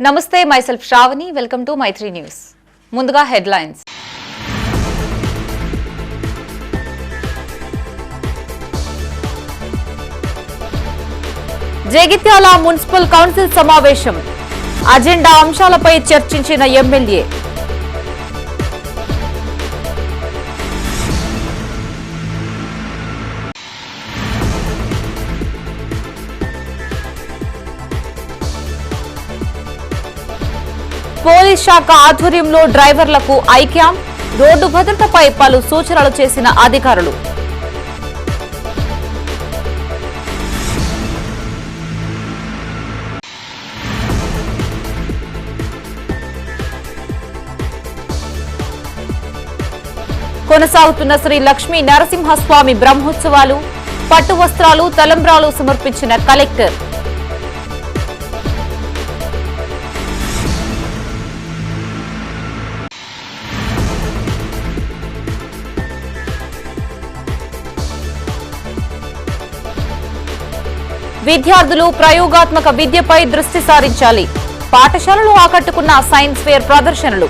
నమస్తే myself Sravani welcome to Maitri news ముందుగా headlines Jagtial municipal council సమావేశం అజెండా అంశాలపై చర్చించిన ఎమ్మెల్యే పోలీస్ శాఖ ఆధ్వర్యంలో డ్రైవర్లకు ఐ క్యాంప్ రోడ్డు భద్రతపై పలు సూచనలు చేసిన అధికారులు కొనసాగుతున్న శ్రీ లక్ష్మీ నరసింహస్వామి బ్రహ్మోత్సవాలు పట్టు వస్త్రాలు తలంబ్రాలు సమర్పించిన కలెక్టర్ విద్యార్థులు ప్రయోగాత్మక విద్యపై దృష్టి సారించాలి పాఠశాలలు ఆకట్టుకున్న సైన్స్ ఫేర్ ప్రదర్శనలు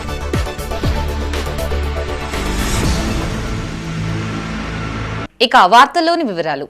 ఇక వార్తల్లోని వివరాలు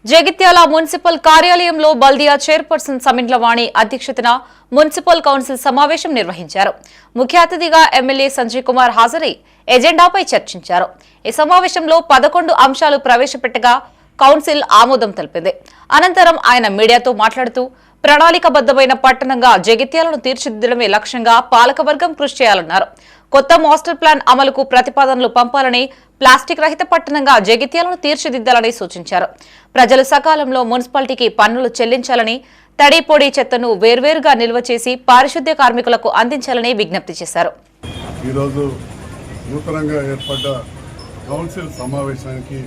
జగిత్యాల మున్సిపల్ కార్యాలయంలో బల్దియా చైర్పర్సన్ సమిండ్లవాణి అధ్యక్షతన మున్సిపల్ కౌన్సిల్ సమావేశం నిర్వహించారు. ముఖ్య అతిథిగా ఎమ్మెల్యే సంజయ్ కుమార్ హాజరై ఎజెండాపై చర్చించారు. ఈ సమావేశంలో 11 అంశాలు ప్రవేశపెట్టగా కౌన్సిల్ ఆమోదం తెలిపింది. అనంతరం ఆయన మీడియాతో మాట్లాడుతూ ప్రణాళికబద్దమైన పట్టణంగా జగిత్యాలను తీర్చిదిద్దడమే లక్ష్యంగా పాలకవర్గం కృషి చేయాలన్నారు. కొత్త మాస్టర్ ప్లాన్ అమలుకు ప్రతిపాదనలు పంపాలని, ప్లాస్టిక్ రహిత పట్టణంగా జగిత్యాలను తీర్చిదిద్దాలని సూచించారు. ప్రజలు సకాలంలో మున్సిపాలిటీకి పన్నులు చెల్లించాలని, తడి పొడి చెత్తను వేర్వేరుగా నిల్వ చేసి పారిశుద్ధ్య కార్మికులకు అందించాలని విజ్ఞప్తి చేశారు. ఈరోజు నూతనంగా ఏర్పడ్డ కౌన్సిల్ సమావేశానికి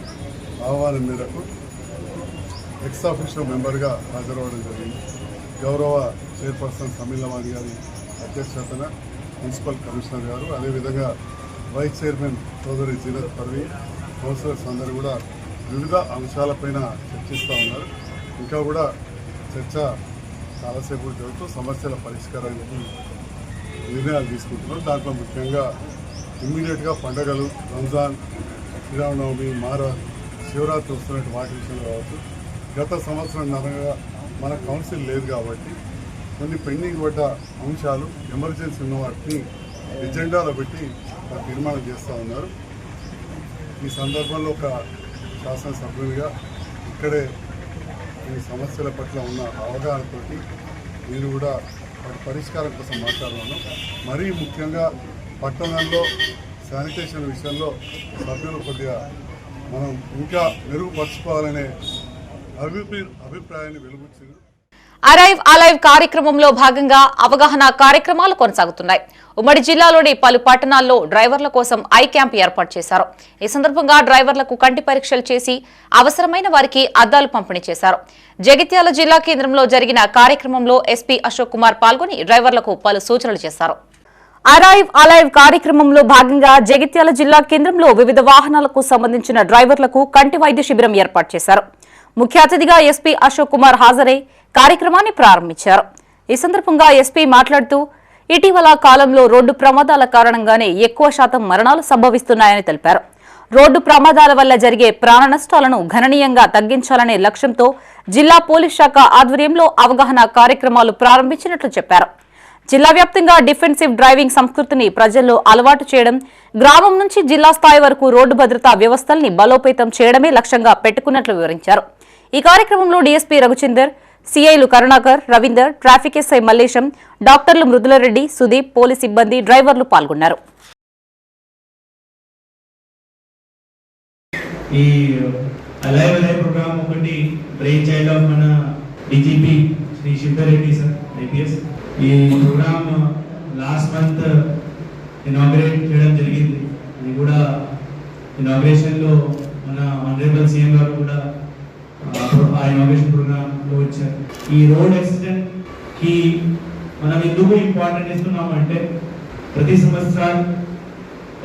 ఆహ్వానం మేరకు ఎక్స్ ఆఫీషియల్ మెంబర్గా హాజరవ్వడం జరిగింది. గౌరవ చైర్పర్సన్ సమిండ్లవాణి గారి అధ్యక్షతన మున్సిపల్ కమిషనర్ గారు, అదేవిధంగా vice chairman Chaudhary Zeenat Parveen, councillors అందరూ కూడా వివిధ అంశాలపైన చర్చిస్తూ ఉన్నారు. ఇంకా కూడా చర్చ చాలాసేపు జరుగుతూ సమస్యల పరిష్కారానికి నిర్ణయాలు తీసుకుంటున్నారు. దాంట్లో ముఖ్యంగా ఇమ్మీడియట్గా పండుగలు, రంజాన్, శ్రీరామనవమి, శివరాత్రి వస్తున్నట్టు వాటి విషయంలో కావచ్చు. గత సంవత్సరంన్నరగా మన కౌన్సిల్ లేదు కాబట్టి కొన్ని పెండింగ్ పడ్డ అంశాలు, ఎమర్జెన్సీ ఉన్న వాటిని ఎజెండాలో పెట్టి తీర్మానం చేస్తూ ఉన్నారు. ఈ సందర్భంలో ఒక శాసనసభ్యునిగా ఇక్కడే ఈ సమస్యల పట్ల ఉన్న అవగాహనతోటి నేను కూడా వాటి పరిష్కారం కోసం మాట్లాడుతున్నాను. మరీ ముఖ్యంగా పట్టణంలో శానిటేషన్ విషయంలో సభ్యులు కొద్దిగా మనం ఇంకా మెరుగుపరుచుకోవాలనే అభిప్రాయాన్ని వెలువచ్చింది. అరైవ్ అలైవ్ కార్యక్రమంలో భాగంగా అవగాహన కార్యక్రమాలు కొనసాగుతున్నాయి. ఉమ్మడి జిల్లాలోని పలు పట్టణాల్లో డ్రైవర్ల కోసం ఐ క్యాంప్ ఏర్పాటు చేశారు. ఈ సందర్భంగా డ్రైవర్లకు కంటి పరీక్షలు చేసి అవసరమైన వారికి అద్దాలు పంపిణీ చేశారు. జగిత్యాల జిల్లా కేంద్రంలో జరిగిన కార్యక్రమంలో ఎస్పీ అశోక్ కుమార్ పాల్గొని డ్రైవర్లకు పలు సూచనలు చేశారు. అరైవ్ అలైవ్ కార్యక్రమంలో భాగంగా జగిత్యాల జిల్లా కేంద్రంలో వివిధ వాహనాలకు సంబంధించిన డ్రైవర్లకు కంటి వైద్య శిబిరం ఏర్పాటు చేశారు. ముఖ్య అతిథిగా ఎస్పీ అశోక్ కుమార్ హాజరై కార్యక్రమాన్ని ప్రారంభించారు. ఈ సందర్భంగా ఎస్పీ మాట్లాడుతూ ఇటీవల కాలంలో రోడ్డు ప్రమాదాల కారణంగానే ఎక్కువ శాతం మరణాలు సంభవిస్తున్నాయని తెలిపారు. రోడ్డు ప్రమాదాల వల్ల జరిగే ప్రాణ నష్టాలను గణనీయంగా తగ్గించాలనే లక్ష్యంతో జిల్లా పోలీస్ శాఖ ఆధ్వర్యంలో అవగాహన కార్యక్రమాలు ప్రారంభించినట్లు చెప్పారు. జిల్లా వ్యాప్తంగా డిఫెన్సివ్ డ్రైవింగ్ సంస్కృతిని ప్రజల్లో అలవాటు చేయడం, గ్రామం నుంచి జిల్లా స్థాయి వరకు రోడ్డు భద్రతా వ్యవస్థల్ని బలోపేతం చేయడమే లక్ష్యంగా పెట్టుకున్నట్లు వివరించారు. ఈ కార్యక్రమంలో డీఎస్పీ రఘుచందర్, సీఐలు కరుణాకర్, రవీందర్, ట్రాఫిక్ ఎస్ఐ మల్లేశం, డాక్టర్లు మృదులరెడ్డి, సుదీప్, పోలీస్ సిబ్బంది, డ్రైవర్లు పాల్గొన్నారు. ఈ అలైవ్ అలైవ్ ప్రోగ్రామ్ ఒకటి బ్రెయిన్ చైల్డ్ ఆఫ్ మన DGP Shri Shiva Reddy sir IPS. ఈ ప్రోగ్రామ్ లాస్ట్ మంత్ ఇనాగ్రేట్ చేయడం జరిగింది. ఇది కూడా ఇనాగ్రేషన్లో మన ఆనరబుల్ సీఎం గారు కూడా ఆ ఇనాగ్రేషన్ ప్రోగ్రామ్లో వచ్చారు. ఈ రోడ్ యాక్సిడెంట్ కి మనం ఎందుకు ఇంపార్టెంట్ ఇస్తున్నాము అంటే ప్రతి సంవత్సరం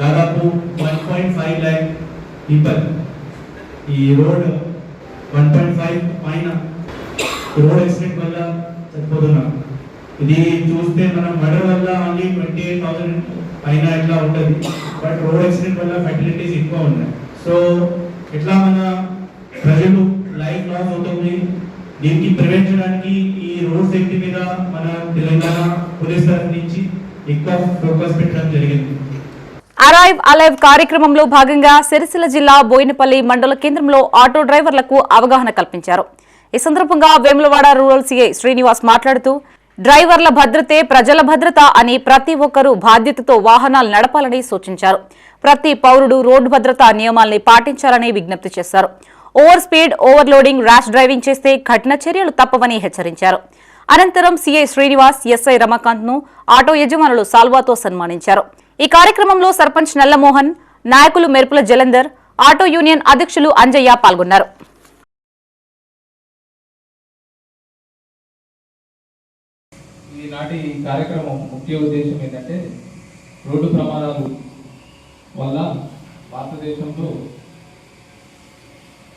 దాదాపు 1.5 lakh పీపుల్ ఈ రోడ్ 1.5 పైన రోడ్ యాక్సిడెంట్ వల్ల చనిపోతున్నారు. ఇది చూస్తే మనం మర్డర్ వల్ల ఓన్లీ 28,000 పైన ఇట్లా ఉంటుంది, బట్ రోడ్ యాక్సిడెంట్ వల్ల ఫెర్టిలిటీస్ ఎక్కువ ఉన్నాయి. సో ఇట్లా మన ప్రజలు లైఫ్ లాస్ అవుతుంది. దీనికి ప్రివెంట్ చేయడానికి ఈ రోడ్ సేఫ్టీ మీద మన తెలంగాణ పోలీస్ తరఫు నుంచి ఎక్కువ ఫోకస్ పెట్టడం జరిగింది. అరైవ్ అలైవ్ కార్యక్రమంలో భాగంగా సిరిసిల్ల జిల్లా బోయినపల్లి మండల కేంద్రంలో ఆటో డ్రైవర్లకు అవగాహన కల్పించారు. ఈ సందర్భంగా వేములవాడ రూరల్ సీఐ శ్రీనివాస్ మాట్లాడుతూ డ్రైవర్ల భద్రతే ప్రజల భద్రత అని ప్రతి ఒక్కరూ బాధ్యతతో వాహనాలు నడపాలని సూచించారు. ప్రతి పౌరుడు రోడ్డు భద్రతా నియమాల్ని పాటించాలని విజ్ఞప్తి చేశారు. Over speed, overloading, rash driving చేస్తే కఠిన చర్యలు తప్పవని హెచ్చరించారు. అనంతరం సీఐ శ్రీనివాస్, ఎస్ఐ రమాకాంత్ ను ఆటో యజమానులు సాల్వాతో సన్మానించారు. ఈ కార్యక్రమంలో సర్పంచ్ నల్లమోహన్, నాయకులు మెరుపుల జలంధర్, ఆటో యూనియన్ అధ్యక్షులు అంజయ్య పాల్గొన్నారు. ఈనాటి కార్యక్రమం ముఖ్య ఉద్దేశం ఏంటంటే రోడ్డు ప్రమాదాలు వల్ల భారతదేశంలో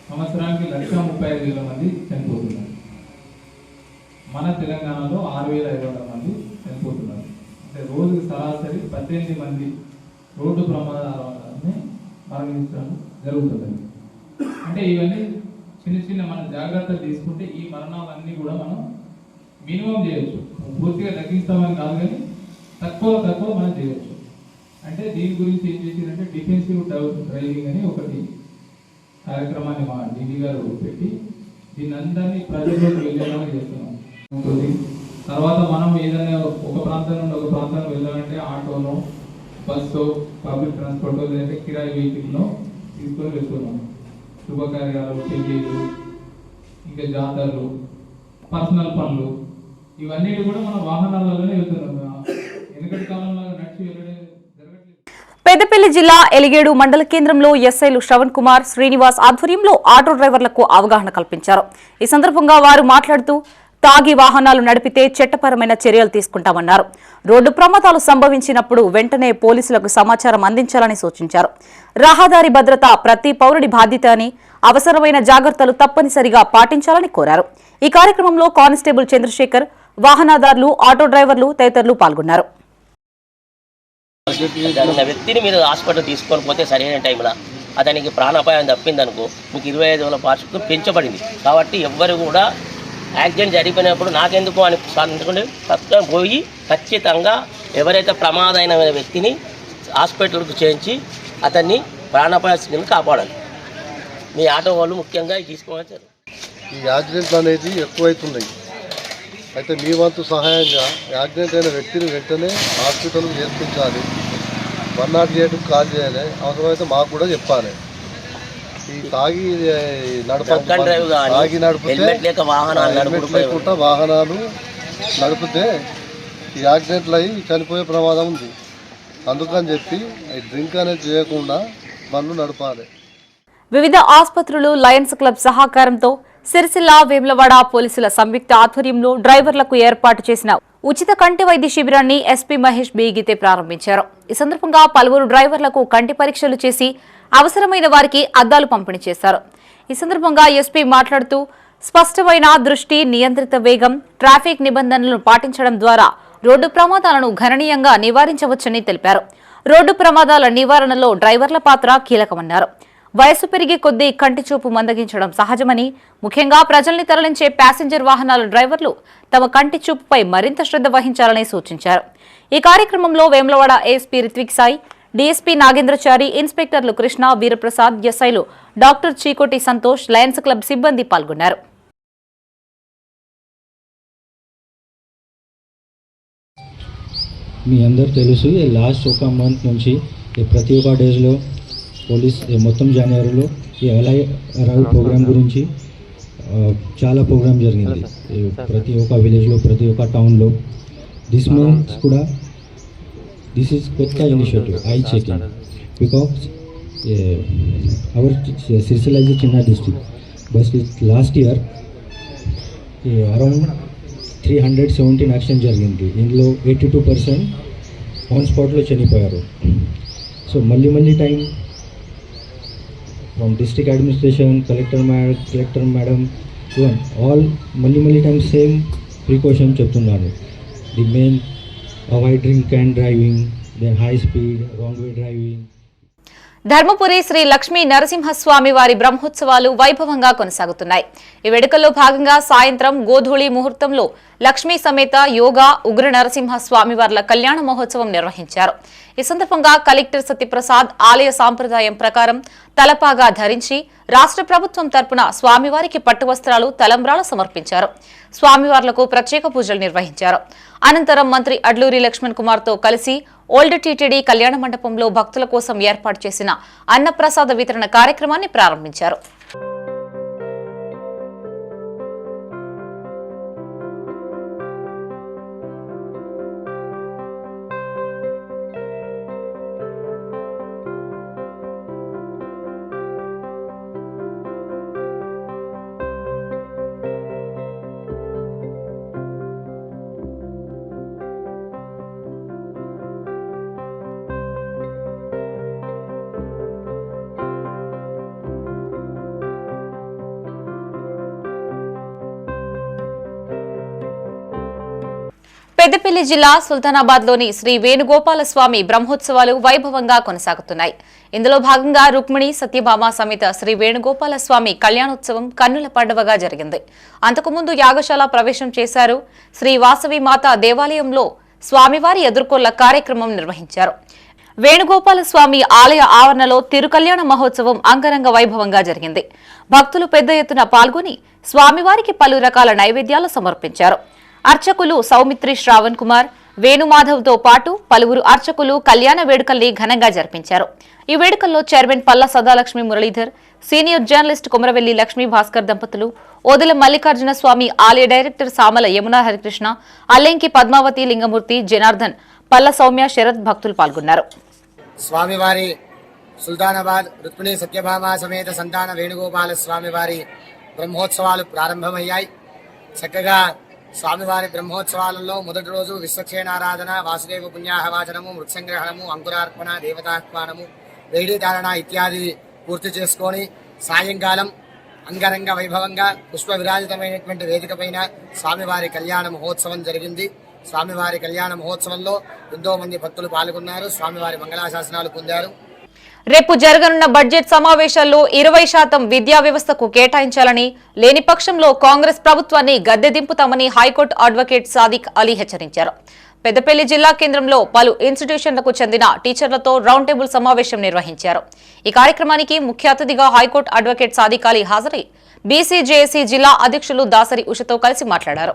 సంవత్సరానికి 135,000 మంది చనిపోతున్నారు. మన తెలంగాణలో 6,500 మంది చనిపోతున్నారు. అంటే రోజుకి సరాసరి 18 మంది రోడ్డు ప్రమాదాల వల్లనే మరణించడం జరుగుతుంది. అంటే ఇవన్నీ చిన్న చిన్న మన జాగ్రత్తలు తీసుకుంటే ఈ మరణాలన్నీ కూడా మనం మినిమం చేయొచ్చు. పూర్తిగా తగ్గిస్తామని కాదు, కానీ తక్కువ మనం చేయొచ్చు. అంటే దీని గురించి ఏం చేసిందంటే డిఫెన్సివ్ డ్రైవింగ్ అని ఒకటి కార్యక్రమాన్ని మా డీడీ గారు పెట్టి దీన్ని అందరినీ ప్రజల్లోకి వెళ్ళేలాగా చేస్తున్నాం ఉంటుంది. తర్వాత మనం ఏదైనా ఒక ప్రాంతం నుండి ఒక ప్రాంతానికి వెళ్ళాలంటే ఆటోలో, బస్సు, పబ్లిక్ ట్రాన్స్పోర్ట్, లేదంటే కిరాయి వెహికల్లో తీసుకొని వెళ్తున్నాం. శుభకార్యాలు, పెళ్ళిళ్ళు, ఇంకా జాతరలు, పర్సనల్ పనులు, ఇవన్నీ కూడా మన వాహనాలలోనే వెళ్తున్నాం. వెనుకటి కాలంలో నడిచి వెళ్ళడం జరగట్లేదు. పెద్దపల్లి జిల్లా ఎలిగేడు మండల కేంద్రంలో ఎస్ఐలు శ్రవణ్ కుమార్, శ్రీనివాస్ ఆధ్వర్యంలో ఆటో డ్రైవర్లకు అవగాహన కల్పించారు. ఈ సందర్భంగా వారు మాట్లాడుతూ తాగి వాహనాలు నడిపితే చట్టపరమైన చర్యలు తీసుకుంటామన్నారు. రోడ్డు ప్రమాదాలు సంభవించినప్పుడు వెంటనే పోలీసులకు సమాచారం అందించాలని సూచించారు. రహదారి భద్రత ప్రతి పౌరుడి బాధ్యత అని, అవసరమైన జాగ్రత్తలు తప్పనిసరిగా పాటించాలని కోరారు. ఈ కార్యక్రమంలో కానిస్టేబుల్ చంద్రశేఖర్, వాహనదారులు, ఆటో డ్రైవర్లు తదితరులు పాల్గొన్నారు. వ్యక్తిని మీరు హాస్పిటల్ తీసుకొని పోతే సరైన టైంలో అతనికి ప్రాణాపాయం తప్పిందనుకో మీకు 25,000 పార్షికం పెంచబడింది. కాబట్టి ఎవ్వరు కూడా యాక్సిడెంట్ జరిగిపోయినప్పుడు నాకెందుకు అని అనుకుంటే ఖచ్చితంగా పోయి ఖచ్చితంగా ఎవరైతే ప్రమాదమైన వ్యక్తిని హాస్పిటల్కు చేర్చి అతన్ని ప్రాణాపాయ స్థితిని కాపాడాలి. మీ ఆటో వాళ్ళు ముఖ్యంగా తీసుకోవాలి. ఈ యాక్సిడెంట్లు అనేది ఎక్కువైతున్నాయి. అయితే మీ వంతు సహాయంగా యాక్సిడెంట్ అయిన వ్యక్తిని వెంటనే హాస్పిటల్కి చేర్పించాలి. 108కు కాల్ చేయాలి. అవసరమైతే మాకు కూడా చెప్పాలి. ఈ తాగి హెల్మెట్ లేకుండా వాహనాలు నడిపితే ఈ యాక్సిడెంట్లు అయ్యి చనిపోయే ప్రమాదం ఉంది. అందుకని చెప్పి డ్రింక్ అనేది చేయకుండా బండ్లు నడపాలి. వివిధ ఆసుపత్రులు, లయన్స్ క్లబ్ సహకారంతో సిరిసిల్ల, వేములవాడ పోలీసుల సంయుక్త ఆధ్వర్యంలో డ్రైవర్లకు ఏర్పాటు చేసిన ఉచిత కంటి వైద్య శిబిరాన్ని ఎస్పీ మహేష్ బీగితే ప్రారంభించారు. ఈ సందర్భంగా పలువురు డ్రైవర్లకు కంటి పరీక్షలు చేసి అవసరమైన వారికి అద్దాలు పంపిణీ చేశారు. ఈ సందర్భంగా ఎస్పీ మాట్లాడుతూ స్పష్టమైన దృష్టి, నియంత్రిత వేగం, ట్రాఫిక్ నిబంధనలను పాటించడం ద్వారా రోడ్డు ప్రమాదాలను గణనీయంగా నివారించవచ్చని తెలిపారు. రోడ్డు ప్రమాదాల నివారణలో డ్రైవర్ల పాత్ర కీలకమన్నారు. వయసు పెరిగే కొద్దీ కంటి చూపు మందగించడం సహజమని, ముఖ్యంగా ప్రజల్ని తరలించే ప్యాసింజర్ వాహనాల డ్రైవర్లు తమ కంటి చూపుపై మరింత శ్రద్ధ వహించాలని సూచించారు. ఈ కార్యక్రమంలో వేములవాడ ఏఎస్పీ రిత్విక్ సాయి, డీఎస్పీ నాగేంద్రచారి, ఇన్స్పెక్టర్లు కృష్ణ, వీరప్రసాద్, ఎస్ఐలు doctor Chikoti Santosh, Lions club సిబ్బంది పాల్గొన్నారు. మీ అందరు తెలుసు, లాస్ట్ ఒక మంత్ నుంచి ప్రతి ఒక్క డేస్లో పోలీస్ మొత్తం జనవరిలో ఈ అరైవ్ ప్రోగ్రామ్ గురించి చాలా ప్రోగ్రామ్ జరిగింది. ప్రతి ఒక్క విలేజ్లో, ప్రతి ఒక్క టౌన్లో. దిస్ మంత్ కూడా దిస్ ఈజ్ కొత్త initiative I checking because our Sircilla is చిన్న district, but last year around 317 accident జరిగింది. ఇందులో 82% ఆన్ స్పాట్లో చనిపోయారు. సో మళ్ళీ time from district administration, collector madam, even all మళ్ళీ టైం సేమ్ ప్రికాషన్ చెప్తున్నాను. the main avoid drink and driving, then high speed, wrong way driving. Dharmapuri Shri Lakshmi Narasimhaswamy వారి బ్రహ్మోత్సవాలు వైభవంగా కొనసాగుతున్నాయి. ఈ వేడుకల్లో భాగంగా సాయంత్రం గోధూళి ముహూర్తంలో లక్ష్మీ సమేత యోగా ఉగ్ర నరసింహ స్వామివార్ల కళ్యాణ మహోత్సవం నిర్వహించారు. ఈ సందర్భంగా కలెక్టర్ సత్యప్రసాద్ ఆలయ సాంప్రదాయం ప్రకారం తలపాగా ధరించి రాష్ట్ర ప్రభుత్వం తరపున స్వామివారికి పట్టు వస్త్రాలు తలంబ్రాలు సమర్పించారు. స్వామివార్లకు ప్రత్యేక పూజలు నిర్వహించారు. అనంతరం మంత్రి అడ్లూరి లక్ష్మణ్ కుమార్ తో కలిసి ఓల్డ్ టీటీడీ కళ్యాణ మండపంలో భక్తుల కోసం ఏర్పాటు చేసిన అన్నప్రసాద వితరణ కార్యక్రమాన్ని ప్రారంభించారు. పెద్దపల్లి జిల్లా సుల్తానాబాద్లోని శ్రీ వేణుగోపాలస్వామి బ్రహ్మోత్సవాలు వైభవంగా కొనసాగుతున్నాయి. ఇందులో భాగంగా రుక్మిణి సత్యభామ సమేత శ్రీ వేణుగోపాలస్వామి కళ్యాణోత్సవం కన్నుల పండువగా జరిగింది. అంతకుముందు యాగశాల ప్రవేశం చేశారు. శ్రీ వాసవి మాత దేవాలయంలో స్వామివారి ఎదుర్కొల్ల కార్యక్రమం నిర్వహించారు. వేణుగోపాలస్వామి ఆలయ ఆవరణలో తిరుకల్యాణ మహోత్సవం అంగరంగ వైభవంగా జరిగింది. భక్తులు పెద్ద ఎత్తున పాల్గొని స్వామివారికి పలు రకాల నైవేద్యాలు సమర్పించారు. అర్చకులు సౌమిత్రి శ్రావణ్ కుమార్, వేణుమాధవ్తో పాటు పలువురు అర్చకులు కళ్యాణ వేడుకల్ని ఘనంగా జరిపించారు. ఈ వేడుకల్లో chairman Palla Sadalakshmi Muralidhar, senior journalist Komaravelli Lakshmi Bhaskar దంపతులు, ఓదెల మల్లికార్జున స్వామి ఆలయ డైరెక్టర్ సామల యమునా హరికృష్ణ, అల్లెంకి పద్మావతి లింగమూర్తి, జనార్దన్, పల్ల సౌమ్య, శరత్ భక్తులు పాల్గొన్నారు. స్వామివారి సుల్తానాబాద్ రుక్మిణి సత్యభామ సమేత సంతాన వేణుగోపాల స్వామివారి బ్రహ్మోత్సవాలు ప్రారంభమయ్యాయి. చక్కగా స్వామివారి బ్రహ్మోత్సవాలలో మొదటి రోజు విశ్వక్షేణారాధన, వాసుదేవ పుణ్యాహవాచనము, మృత్సంగ్రహణము, అంకురార్పణ, దేవతాహ్వానము, వేడి ధారణ ఇత్యాది పూర్తి చేసుకొని సాయంకాలం అంగరంగ వైభవంగా పుష్ప విరాజితమైనటువంటి వేదిక పైన స్వామివారి కళ్యాణ మహోత్సవం జరిగింది. స్వామివారి కళ్యాణ మహోత్సవంలో ఎంతో మంది భక్తులు పాల్గొన్నారు. స్వామివారి మంగళాశాసనాలు పొందారు. రేపు జరగనున్న బడ్జెట్ సమావేశాల్లో 20% విద్యా వ్యవస్థకు కేటాయించాలని, లేని పక్షంలో కాంగ్రెస్ ప్రభుత్వాన్ని గద్దె దింపుతామని హైకోర్టు అడ్వకేట్ సాదిక్ అలీ హెచ్చరించారు. పెద్దపల్లి జిల్లా కేంద్రంలో పలు ఇన్స్టిట్యూషన్లకు చెందిన టీచర్లతో రౌండ్ టేబుల్ సమావేశం నిర్వహించారు. ఈ కార్యక్రమానికి ముఖ్య అతిథిగా హైకోర్టు అడ్వకేట్ సాదిక్ అలీ హాజరై బీసీజేఏసీ జిల్లా అధ్యక్షులు దాసరి ఉషతో కలిసి మాట్లాడారు.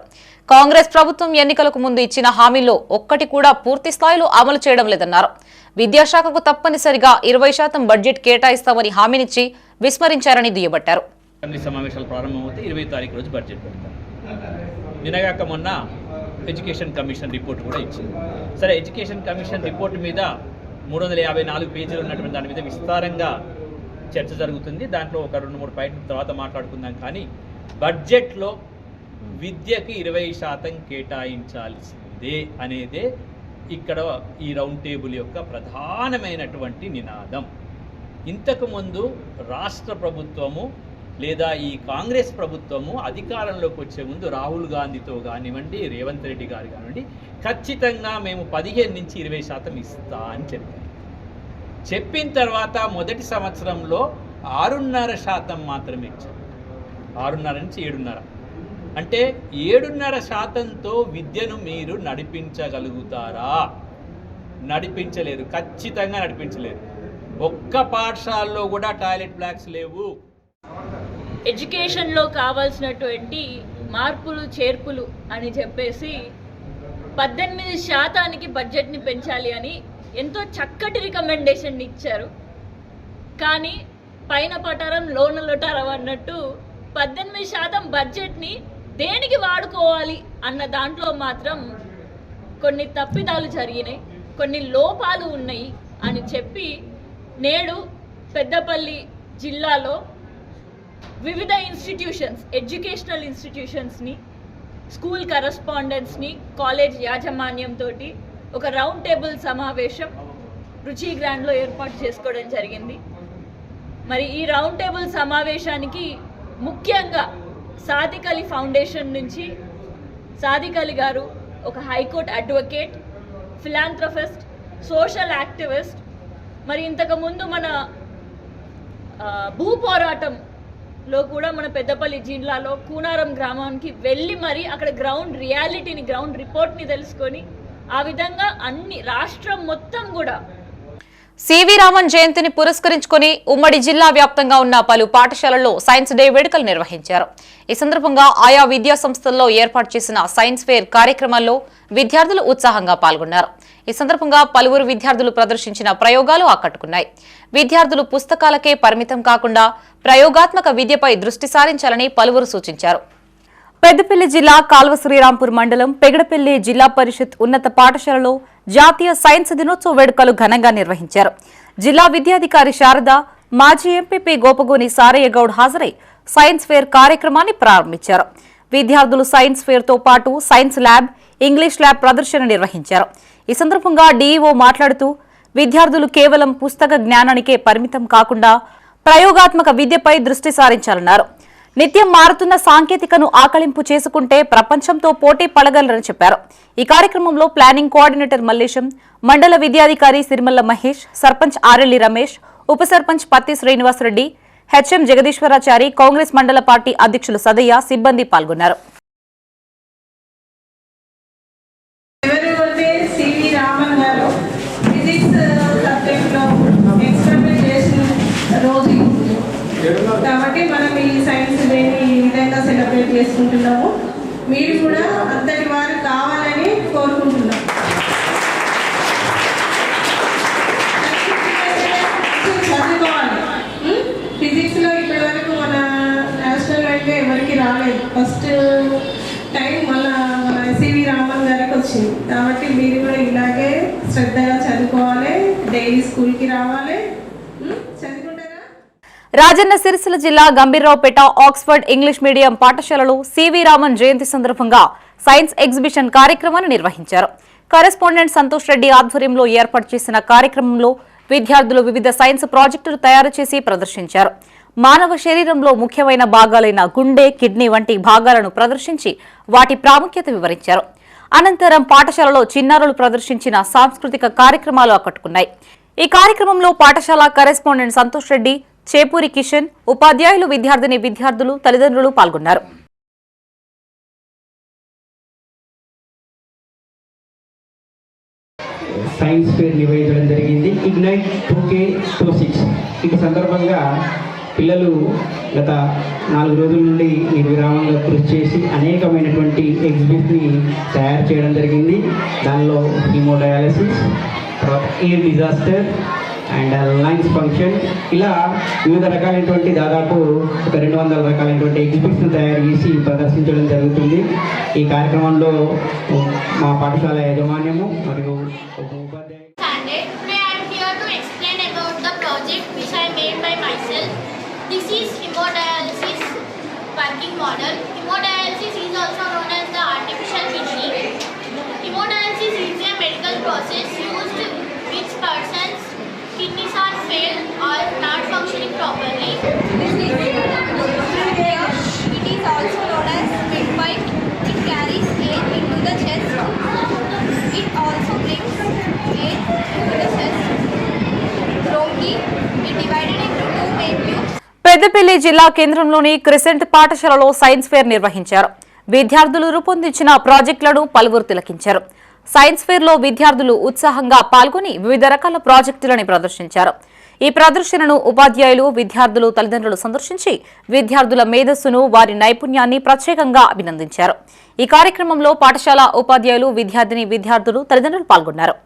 కాంగ్రెస్ ప్రభుత్వం ఎన్నికలకు ముందు ఇచ్చిన హామీల్లో ఒక్కటి కూడా పూర్తి స్థాయిలో అమలు చేయడం లేదన్నారు. విద్యాశాఖకు తప్పనిసరిగా 20% బడ్జెట్ కేటాయిస్తామని హామీనిచ్చి విస్మరించారని దుయ్యబట్టారు. సమావేశాలు ప్రారంభమవుతాయి. 20వ తారీఖు రోజు బడ్జెట్ పెడతారు. నిన్నగాక మొన్న ఎడ్యుకేషన్ కమిషన్ రిపోర్ట్ కూడా ఇచ్చింది. సరే, ఎడ్యుకేషన్ కమిషన్ రిపోర్ట్ మీద 354 పేజీలు ఉన్నటువంటి దాని మీద విస్తారంగా చర్చ జరుగుతుంది. దాంట్లో ఒక 2-3 పాయింట్ల తర్వాత మాట్లాడుకుందాం. కానీ బడ్జెట్లో విద్యకి 20% కేటాయించాల్సిందే అనేదే ఇక్కడ ఈ రౌండ్ టేబుల్ యొక్క ప్రధానమైనటువంటి నినాదం. ఇంతకుముందు రాష్ట్ర ప్రభుత్వము లేదా ఈ కాంగ్రెస్ ప్రభుత్వము అధికారంలోకి వచ్చే ముందు రాహుల్ గాంధీతో కానివ్వండి, రేవంత్ రెడ్డి గారు కానివ్వండి, ఖచ్చితంగా మేము 15 నుంచి 20% ఇస్తా అని చెప్పారు. చెప్పిన తర్వాత మొదటి సంవత్సరంలో 6.5% మాత్రమే ఇచ్చారు. 6.5 నుంచి 7.5, అంటే 7.5%తో విద్యను మీరు నడిపించగలుగుతారా? నడిపించలేరు, ఖచ్చితంగా నడిపించలేరు. ఒక్క పాఠశాలలో కూడా టాయిలెట్ బ్లాక్స్ లేవు. ఎడ్యుకేషన్లో కావాల్సినటువంటి మార్పులు చేర్పులు అని చెప్పేసి 18% బడ్జెట్ని పెంచాలి అని ఎంతో చక్కటి రికమెండేషన్ ఇచ్చారు. కానీ పైన పటారం లోన లొటారం అన్నట్టు 18% బడ్జెట్ని దేనికి వాడుకోవాలి అన్న దాంట్లో మాత్రం కొన్ని తప్పిదాలు జరిగినాయి, కొన్ని లోపాలు ఉన్నాయి అని చెప్పి నేడు పెద్దపల్లి జిల్లాలో వివిధ ఇన్స్టిట్యూషన్స్, ఎడ్యుకేషనల్ ఇన్స్టిట్యూషన్స్ని, స్కూల్ కరెస్పాండెంట్స్ని, కాలేజ్ యాజమాన్యంతో ఒక రౌండ్ టేబుల్ సమావేశం రుచి గ్రాండ్లో ఏర్పాటు చేసుకోవడం జరిగింది. మరి ఈ రౌండ్ టేబుల్ సమావేశానికి ముఖ్యంగా సాదిక్ అలీ ఫౌండేషన్ నుంచి సాదిక్ అలీ గారు, ఒక high court advocate, philanthropist, social activist. మరి ఇంతకుముందు మన భూ పోరాటంలో కూడా మన పెద్దపల్లి జిల్లాలో కూనారం గ్రామానికి వెళ్ళి మరి అక్కడ గ్రౌండ్ రియాలిటీని, గ్రౌండ్ రిపోర్ట్ని తెలుసుకొని ఆ విధంగా అన్ని రాష్ట్రం మొత్తం కూడా సివి రామన్ జయంతిని పురస్కరించుకుని ఉమ్మడి జిల్లా వ్యాప్తంగా ఉన్న పలు పాఠశాలల్లో సైన్స్ డే వేడుకలు నిర్వహించారు. ఈ సందర్భంగా ఆయా విద్యా సంస్థల్లో ఏర్పాటు చేసిన సైన్స్ ఫేర్ కార్యక్రమాల్లో విద్యార్థులు ఉత్సాహంగా పాల్గొన్నారు. ఈ సందర్భంగా పలువురు విద్యార్థులు ప్రదర్శించిన ప్రయోగాలు ఆకట్టుకున్నాయి. విద్యార్థులు పుస్తకాలకే పరిమితం కాకుండా ప్రయోగాత్మక విద్యపై దృష్టి సారించాలని పలువురు సూచించారు. పెద్దపల్లి జిల్లా కాల్వ శ్రీరాంపూర్ మండలం పెగడపల్లి జిల్లా పరిషత్ ఉన్నత పాఠశాలలో జాతీయ సైన్స్ దినోత్సవ వేడుకలు ఘనంగా నిర్వహించారు. జిల్లా విద్యాధికారి శారద, మాజీ ఎంపీపీ గోపగోని సారయ్య గౌడ్ హాజరై సైన్స్ ఫేర్ కార్యక్రమాన్ని ప్రారంభించారు. విద్యార్థులు సైన్స్ ఫేర్ తో పాటు సైన్స్ ల్యాబ్, ఇంగ్లీష్ ల్యాబ్ ప్రదర్శన నిర్వహించారు. ఈ సందర్భంగా డీఈఓ మాట్లాడుతూ విద్యార్థులు కేవలం పుస్తక జ్ఞానానికే పరిమితం కాకుండా ప్రయోగాత్మక విద్యపై దృష్టి సారించాలన్నారు. నిత్యం మారుతున్న సాంకేతికను ఆకలింపు చేసుకుంటే ప్రపంచంతో పోటీ పడగలరని చెప్పారు. ఈ కార్యక్రమంలో ప్లానింగ్ కోఆర్డినేటర్ మల్లేశం, మండల విద్యాధికారి సిరిమల్ల మహేష్, సర్పంచ్ ఆరెల్లి రమేష్, ఉప సర్పంచ్ పత్తి శ్రీనివాసరెడ్డి, హెచ్ఎం జగదీశ్వరాచారి, కాంగ్రెస్ మండల పార్టీ అధ్యక్షులు సదయ్య, సిబ్బంది పాల్గొన్నారు. కాబట్టి మనం ఈ సైన్స్ డేని ఈ విధంగా సెలబ్రేట్ చేసుకుంటున్నాము. మీరు కూడా అంతటి వారు కావాలని కోరుకుంటున్నాం. చదువుకోవాలి. ఫిజిక్స్లో ఇప్పటి వరకు మన నేషనల్ వైడ్గా ఎవరికి రాలేదు. ఫస్ట్ టైం మన సివి రామన్ గారికి వచ్చింది. కాబట్టి మీరు కూడా ఇలాగే శ్రద్ధగా చదువుకోవాలి, డైలీ స్కూల్కి రావాలి. రాజన్న సిరిసిల్ల జిల్లా గంభీర్రావుపేట ఆక్స్ఫర్డ్ ఇంగ్లీష్ మీడియం పాఠశాలలో సివి రామన్ జయంతి సందర్భంగా సైన్స్ ఎగ్జిబిషన్ కార్యక్రమాన్ని నిర్వహించారు. కరెస్పాండెంట్ సంతోష్ రెడ్డి ఆధ్వర్యంలో ఏర్పాటు చేసిన కార్యక్రమంలో విద్యార్థులు వివిధ సైన్స్ ప్రాజెక్టులు తయారు చేసి ప్రదర్శించారు. మానవ శరీరంలో ముఖ్యమైన భాగాలైన గుండె, కిడ్నీ వంటి భాగాలను ప్రదర్శించి వాటి ప్రాముఖ్యత వివరించారు. అనంతరం పాఠశాలలో చిన్నారులు ప్రదర్శించిన సాంస్కృతిక కార్యక్రమాలు ఆకట్టుకున్నాయి. ఈ కార్యక్రమంలో పాఠశాల కరెస్పాండెంట్ సంతోష్ రెడ్డి, చేపూరి కిషన్, ఉపాధ్యాయులు, విద్యార్థులు, తల్లిదండ్రులు పాల్గొన్నారు. సైన్స్ ఫేర్ నిర్వహించడం జరిగింది. ఇగ్నైట్ 2K26 ఈ సందర్భంగా పిల్లలు గత 4 రోజుల నుండి నిర్విరామంగా కృషి చేసి అనేకమైనటువంటి ఎగ్జిబిట్ని తయారు చేయడం జరిగింది. దానిలో హీమోడయాలసిస్, తర్వాత air disaster and lungs function, ఇలా వివిధ రకాలైనటువంటి దాదాపు ఒక 200 రకాలైనటువంటి ఎగ్జిబిట్స్ను తయారు చేసి ప్రదర్శించడం జరుగుతుంది. ఈ కార్యక్రమంలో మా పాఠశాల యాజమాన్యము మరియు This is hemodialysis working model. Hemodialysis is also known as the artificial kidney. Hemodialysis is a medical process used which persons kidneys are failed or not functioning properly. This is it is also known as windpipe. It carries air into the chest. It also brings air into the chest. Bronchi is divided into two main tubes. Peddapalli జిల్లా కేంద్రంలోని crescent పాఠశాలలో science fair నిర్వహించారు. విద్యార్థులు రూపొందించిన ప్రాజెక్టులను పలువురు తిలకించారు. Science fair లో విద్యార్థులు ఉత్సాహంగా పాల్గొని వివిధ రకాల ప్రాజెక్టులను ప్రదర్శించారు. ఈ ప్రదర్శనను ఉపాధ్యాయులు, విద్యార్థులు, తల్లిదండ్రులు సందర్శించి విద్యార్థుల మేధస్సును, వారి నైపుణ్యాన్ని ప్రత్యేకంగా అభినందించారు. ఈ కార్యక్రమంలో పాఠశాల ఉపాధ్యాయులు, విద్యార్థులు, తల్లిదండ్రులు పాల్గొన్నారు.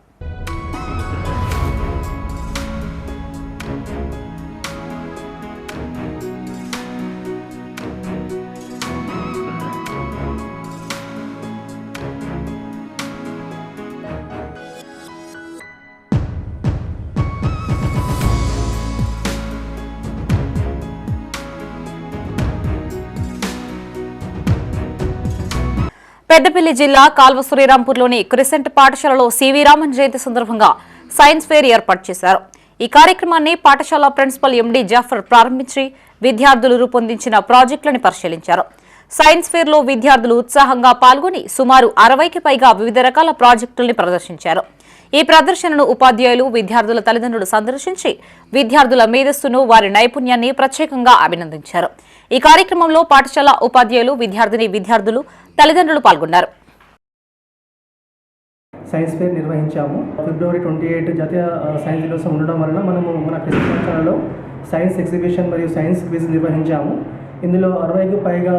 పెద్దపల్లి జిల్లా కాల్వ శ్రీరాంపూర్లోని క్రిసెంట్ పాఠశాలలో సివి రామన్ జయంతి సందర్భంగా సైన్స్ ఫేర్ ఏర్పాటు చేశారు. ఈ కార్యక్రమాన్ని పాఠశాల ప్రిన్సిపల్ ఎండి జాఫర్ ప్రారంభించి విద్యార్థులు రూపొందించిన ప్రాజెక్టులను పరిశీలించారు. సైన్స్ ఫేర్లో విద్యార్థులు ఉత్సాహంగా పాల్గొని సుమారు 60కి పైగా వివిధ రకాల ప్రాజెక్టుల్ని ప్రదర్శించారు. ఈ ప్రదర్శనను ఉపాధ్యాయులు, విద్యార్థుల తల్లిదండ్రులు సందర్శించి విద్యార్థుల మేధస్సును, వారి నైపుణ్యాన్ని ప్రత్యేకంగా అభినందించారు. ఈ కార్యక్రమంలో పాఠశాల ఉపాధ్యాయులు, విద్యార్థులు, తల్లిదండ్రులు పాల్గొన్నారు. Science fair నిర్వహించాము. ఫిబ్రవరి 28 జాతీయ సైన్స్ దినోత్సవం ఉండడం వలన మనము మన ప్రతి పాఠశాలలో సైన్స్ ఎగ్జిబిషన్ మరియు సైన్స్ క్విజ్ నిర్వహించాము. ఇందులో 60కి పైగా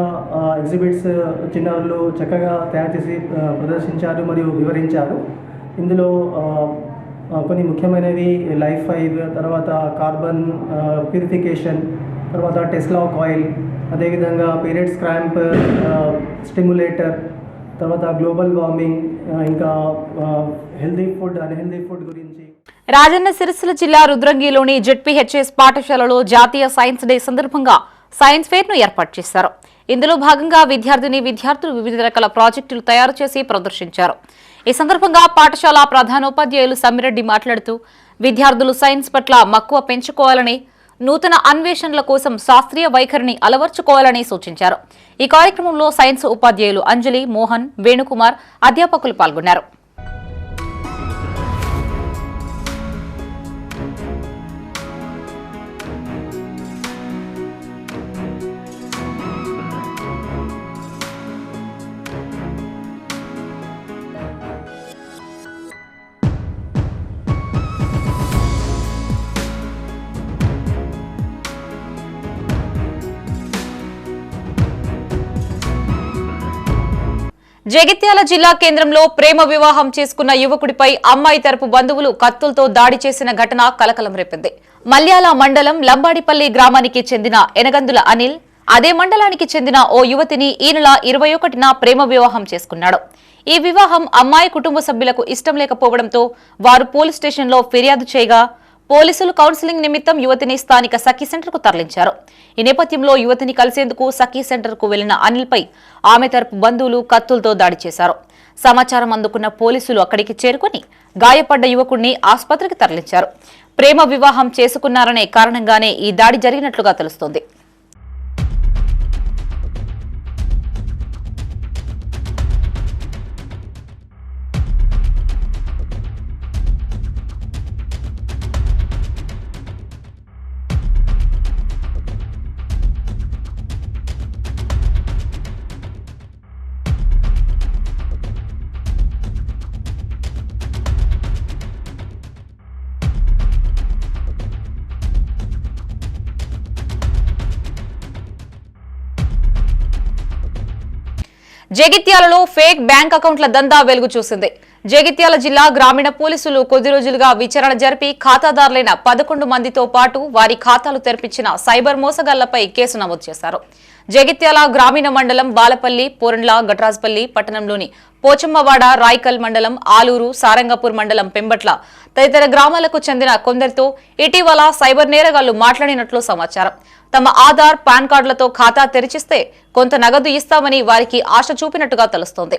ఎగ్జిబిట్స్ చిన్నారులు చక్కగా తయారు చేసి ప్రదర్శించారు మరియు వివరించారు. ఇందులో కొన్ని ముఖ్యమైనవి లైఫ్ 5, తర్వాత కార్బన్ ప్యూరిఫికేషన్, తర్వాత టెస్లా కాయిల్, అదేవిధంగా పీరియడ్స్ క్రాంప్ స్టిమ్యులేటర్, తర్వాత గ్లోబల్ వార్మింగ్, ఇంకా హెల్దీ ఫుడ్, అన్హెల్దీ ఫుడ్ గురించి. రాజన్న సిరిసిల్ల జిల్లా రుద్రంగిలోని జెడ్పీహెచ్ఎస్ పాఠశాలలో జాతీయ సైన్స్ డే సందర్భంగా సైన్స్ ఫేర్ ను ఏర్పాటు చేశారు. ఇందులో భాగంగా విద్యార్థులు వివిధ రకాల ప్రాజెక్టులు తయారు చేసి ప్రదర్శించారు. ఈ సందర్భంగా పాఠశాల ప్రధానోపాధ్యాయులు సమ్మిరెడ్డి మాట్లాడుతూ విద్యార్థులు సైన్స్ పట్ల మక్కువ పెంచుకోవాలని, నూతన అన్వేషణల కోసం శాస్త్రీయ వైఖరిని అలవర్చుకోవాలని సూచించారు. ఈ కార్యక్రమంలో సైన్స్ ఉపాధ్యాయులు అంజలి, మోహన్, వేణుకుమార్, అధ్యాపకులు పాల్గొన్నారు. జగిత్యాల జిల్లా కేంద్రంలో ప్రేమ వివాహం చేసుకున్న యువకుడిపై అమ్మాయి తరపు బంధువులు కత్తులతో దాడి చేసిన ఘటన కలకలం రేపింది. మల్యాల మండలం లంబాడిపల్లి గ్రామానికి చెందిన ఎనగందుల అనిల్ అదే మండలానికి చెందిన ఓ యువతిని ఈ నెల 21న ప్రేమ వివాహం చేసుకున్నాడు. ఈ వివాహం అమ్మాయి కుటుంబ సభ్యులకు ఇష్టం లేకపోవడంతో వారు పోలీస్ స్టేషన్లో ఫిర్యాదు చేయగా పోలీసులు కౌన్సిలింగ్ నిమిత్తం యువతిని స్థానిక సఖీ సెంటర్కు తరలించారు. ఈ నేపథ్యంలో యువతిని కలిసేందుకు సఖీ సెంటర్కు వెళ్లిన అనిల్పై ఆమె తరపు బంధువులు కత్తులతో దాడి చేశారు. సమాచారం అందుకున్న పోలీసులు అక్కడికి చేరుకుని గాయపడ్డ యువకుడిని ఆసుపత్రికి తరలించారు. ప్రేమ వివాహం చేసుకున్నారనే కారణంగానే ఈ దాడి జరిగినట్లుగా తెలుస్తోంది. జగిత్యాలలో ఫేక్ బ్యాంక్ అకౌంట్ల దందా వెలుగు చూసింది. జగిత్యాల జిల్లా గ్రామీణ పోలీసులు కొద్ది రోజులుగా విచారణ జరిపి ఖాతాదారులైన 11 మందితో పాటు వారి ఖాతాలు తెరిపించిన సైబర్ మోసగాళ్లపై కేసు నమోదు చేశారు. జగిత్యాల గ్రామీణ మండలం బాలపల్లి, పోరండ్ల, గట్రాజ్పల్లి పట్టణంలోని పోచమ్మవాడ, రాయ్కల్ మండలం, ఆలూరు, సారంగపూర్ మండలం పెంబట్ల తదితర గ్రామాలకు చెందిన కొందరితో ఇటీవల సైబర్ నేరగాళ్లు మాట్లాడినట్లు సమాచారం. తమ ఆధార్, పాన్ కార్డులతో ఖాతా తెరిచిస్తే కొంత నగదు ఇస్తామని వారికి ఆశ చూపినట్టుగా తెలుస్తోంది.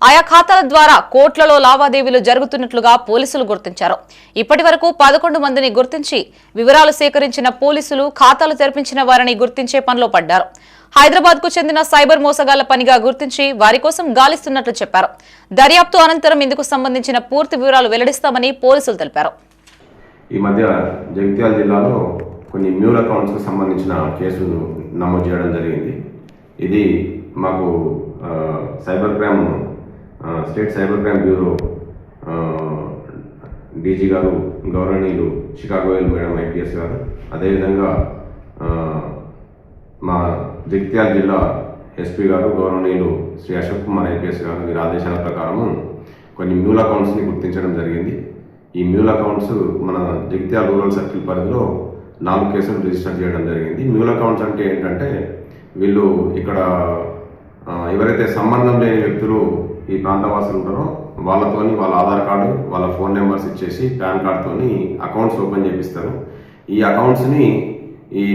ఆయా ఖాతాల ద్వారా కోట్లలో లావాదేవీలు జరుగుతున్నట్లుగా పోలీసులు గుర్తించారు. ఇప్పటి వరకు 11 మందిని గుర్తించి వివరాలు సేకరించిన పోలీసులు ఖాతాలు తెరిపించిన వారిని గుర్తించే పనిలో పడ్డారు. హైదరాబాద్ కు చెందిన సైబర్ మోసగాళ్ల పనిగా గుర్తించి వారి కోసం గాలిస్తున్నట్లు చెప్పారు. దర్యాప్తు అనంతరం ఇందుకు సంబంధించిన పూర్తి వివరాలు వెల్లడిస్తామని పోలీసులు తెలిపారు. ఈ మధ్య జగిత్యాల జిల్లాలో కొన్ని మ్యూల్ అకౌంట్స్కి సంబంధించిన కేసులు నమోదు చేయడం జరిగింది. ఇది మాకు state cyber crime bureau DG గారు, గౌరవనీయులు షికాగోయల్ మేడం ఐపీఎస్ గారు, అదేవిధంగా మా జగిత్యాల జిల్లా ఎస్పీ గారు, గౌరవనీయులు శ్రీ అశోక్ కుమార్ ఐపీఎస్ గారు వీరి ఆదేశాల ప్రకారము కొన్ని మ్యూల్ అకౌంట్స్ని గుర్తించడం జరిగింది. ఈ మ్యూల్ అకౌంట్స్ మన జగిత్యాల రూరల్ సర్కిల్ పరిధిలో 4 కేసులు రిజిస్టర్ చేయడం జరిగింది. మ్యూల్ అకౌంట్స్ అంటే ఏంటంటే వీళ్ళు ఇక్కడ ఎవరైతే సంబంధం లేని వ్యక్తులు ఈ ప్రాంతవాసులు ఉంటారో వాళ్ళతోని వాళ్ళ ఆధార్ కార్డు, వాళ్ళ ఫోన్ నెంబర్స్ ఇచ్చేసి పాన్ కార్డుతోని అకౌంట్స్ ఓపెన్ చేపిస్తారు. ఈ అకౌంట్స్ని ఈ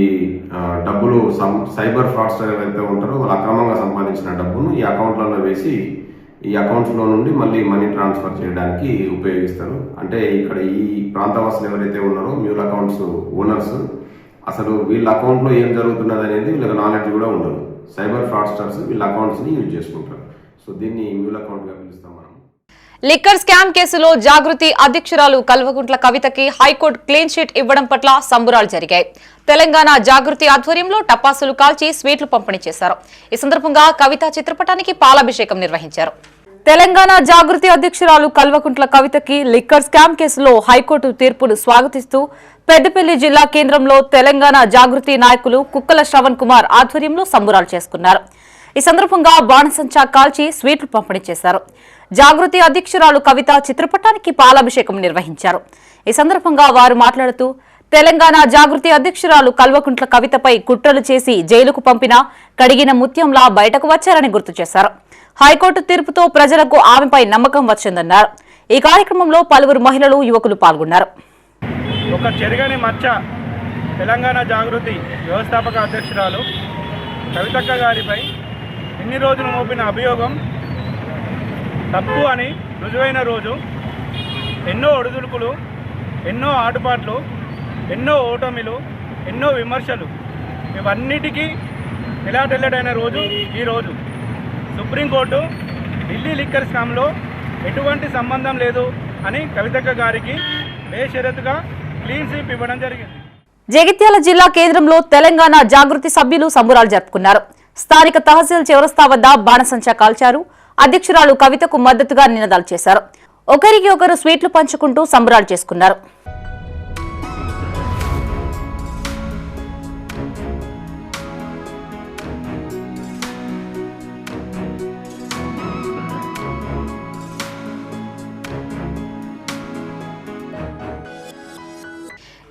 డబ్బులు సైబర్ ఫ్రాడ్స్టర్ ఎవరైతే ఉంటారో వాళ్ళు అక్రమంగా సంపాదించిన డబ్బును ఈ అకౌంట్లలో వేసి ఈ అకౌంట్స్లో నుండి మళ్ళీ మనీ ట్రాన్స్ఫర్ చేయడానికి ఉపయోగిస్తారు. అంటే ఇక్కడ ఈ ప్రాంతవాసులు ఎవరైతే ఉన్నారో మ్యూల్ అకౌంట్స్ ఓనర్స్ అసలు వీళ్ళ అకౌంట్లో ఏం జరుగుతున్నది అనేది వీళ్ళకి నాలెడ్జ్ కూడా ఉండదు. సైబర్ ఫ్రాడ్స్టర్స్ వీళ్ళ అకౌంట్స్ని యూజ్ చేసుకుంటారు. సో దీన్ని మ్యూల్ అకౌంట్గా పిలుస్తాం మనం. లిక్కర్ స్కామ్ కేసులో జాగృతి అధ్యక్షురాలు కల్వకుంట్ల కవితకి హైకోర్టు క్లీన్ చిట్ ఇవ్వడం పట్ల సంబురాలు జరిగాయి. తెలంగాణ జాగృతి ఆధ్వర్యంలో టపాసులు కాల్చి స్వీట్లు పంపిణీ చేశారు. ఈ సందర్భంగా కవిత చిత్రపటానికి పాలాభిషేకం నిర్వహించారు. తెలంగాణ జాగృతి అధ్యక్షురాలు కల్వకుంట్ల కవితకి లిక్కర్ స్కామ్ కేసులో హైకోర్టు తీర్పును స్వాగతిస్తూ పెద్దపల్లి జిల్లా కేంద్రంలో తెలంగాణ జాగృతి నాయకులు కుక్కల శ్రవణ్ కుమార్ ఆధ్వర్యంలో సంబురాలు చేసుకున్నారు. ఈ సందర్భంగా బాణసంచా కాల్చి స్వీట్లు పంపిణీ చేశారు. జాగృతి అధ్యక్షురాలు కవిత చిత్రపటానికి పాలాభిషేకం నిర్వహించారు. ఈ సందర్భంగా వారు మాట్లాడుతూ తెలంగాణ జాగృతి అధ్యక్షురాలు కల్వకుంట్ల కవితపై కుట్రలు చేసి జైలుకు పంపిన కడిగిన ముత్యంలా బయటకు వచ్చారని గుర్తు చేశారు. హైకోర్టు తీర్పుతో ప్రజలకు ఆమెపై నమ్మకం వచ్చిందన్నారు. ఈ కార్యక్రమంలో పలువురు మహిళలు, యువకులు పాల్గొన్నారు. ఒక చెరగని మచ్చ తెలంగాణ జాగృతి వ్యవస్థాపక అధ్యక్షురాలు కవితక్క గారిపై ఇన్ని రోజులు మోపిన అభియోగం తప్పు అని రుజువైన రోజు. ఎన్నో ఒడిదుడుకులు, ఎన్నో ఆటుపాట్లు, ఎన్నో ఓటమిలు, ఎన్నో విమర్శలు, ఇవన్నిటికీ నిలాటెల్లడైన రోజు ఈ రోజు. సుప్రీంకోర్టు ఢిల్లీ లిక్కర్ స్కామ్లో ఎటువంటి సంబంధం లేదు అని కవితక్క గారికి బేషరతుగా క్లీన్ స్వీప్ ఇవ్వడం జరిగింది. జగిత్యాల జిల్లా కేంద్రంలో తెలంగాణ జాగృతి సభ్యులు సంబురాలు జరుపుకున్నారు. స్థానిక తహసీల్ చౌరస్తా వద్ద బాణసంచా కాల్చారు. అధ్యక్షురాలు కవితకు మద్దతుగా నినాదాలు చేశారు. ఒకరికి ఒకరు స్వీట్లు పంచుకుంటూ సంబురాలు చేసుకున్నారు.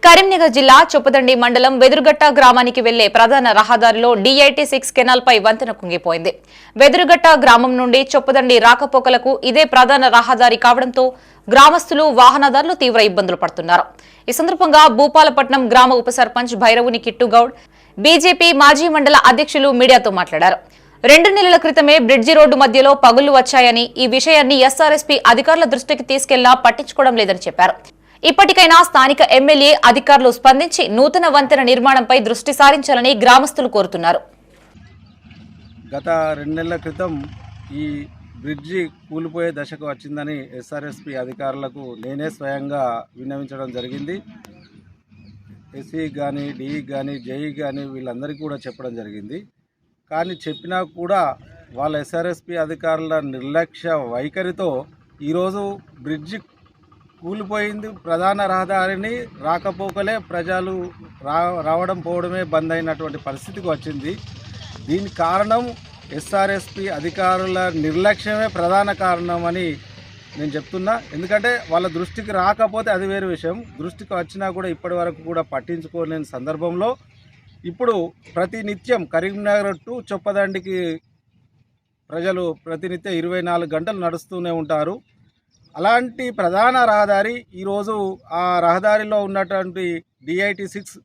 కరీంనగర్ జిల్లా చొప్పదండి మండలం వెదురుగట్ట గ్రామానికి వెళ్లే ప్రధాన రహదారిలో DIT-6 కెనాల్ పై వంతెన కుంగిపోయింది. వెదురుగట్ట గ్రామం నుండి చొప్పదండి రాకపోకలకు ఇదే ప్రధాన రహదారి కావడంతో గ్రామస్తులు, వాహనదారులు తీవ్ర ఇబ్బందులు పడుతున్నారు. ఈ సందర్భంగా భూపాలపట్నం గ్రామ ఉప సర్పంచ్ భైరవుని కిట్టుగౌడ్, బీజేపీ మాజీ మండల అధ్యక్షులు మీడియాతో మాట్లాడారు. 2 నెలల క్రితమే బ్రిడ్జి రోడ్డు మధ్యలో పగుళ్లు వచ్చాయని, ఈ విషయాన్ని SRSP అధికారుల దృష్టికి తీసుకెళ్లా పట్టించుకోవడం లేదని చెప్పారు. ఇప్పటికైనా స్థానిక ఎమ్మెల్యే అధికారులు స్పందించి నూతన వంతెన నిర్మాణంపై దృష్టి సారించాలని గ్రామస్తులు కోరుతున్నారు. గత 2 నెలల క్రితం ఈ బ్రిడ్జి కూలిపోయే దశకు వచ్చిందని SRSP అధికారులకు నేనే స్వయంగా విన్నవించడం జరిగింది. ఎస్సీ కానీ, డిఈ కానీ, జేఈ కానీ వీళ్ళందరికీ కూడా చెప్పడం జరిగింది. కానీ చెప్పినా కూడా వాళ్ళ SRSP అధికారుల నిర్లక్ష్య వైఖరితో ఈరోజు బ్రిడ్జి కూలిపోయింది. ప్రధాన రహదారిని రాకపోకలే ప్రజలు రావడం పోవడమే బంద్ అయినటువంటి పరిస్థితికి వచ్చింది. దీనికి కారణం SRSP అధికారుల నిర్లక్ష్యమే ప్రధాన కారణం అని నేను చెప్తున్నా. ఎందుకంటే వాళ్ళ దృష్టికి రాకపోతే అది వేరే విషయం, దృష్టికి వచ్చినా కూడా ఇప్పటి వరకు కూడా పట్టించుకోలేని సందర్భంలో ఇప్పుడు ప్రతినిత్యం కరీంనగర్ టు చొప్పదండికి ప్రజలు ప్రతినిత్యం 24 గంటలు నడుస్తూనే ఉంటారు. అలాంటి ప్రధాన రహదారి ఈరోజు ఆ రహదారిలో ఉన్నటువంటి DIT-6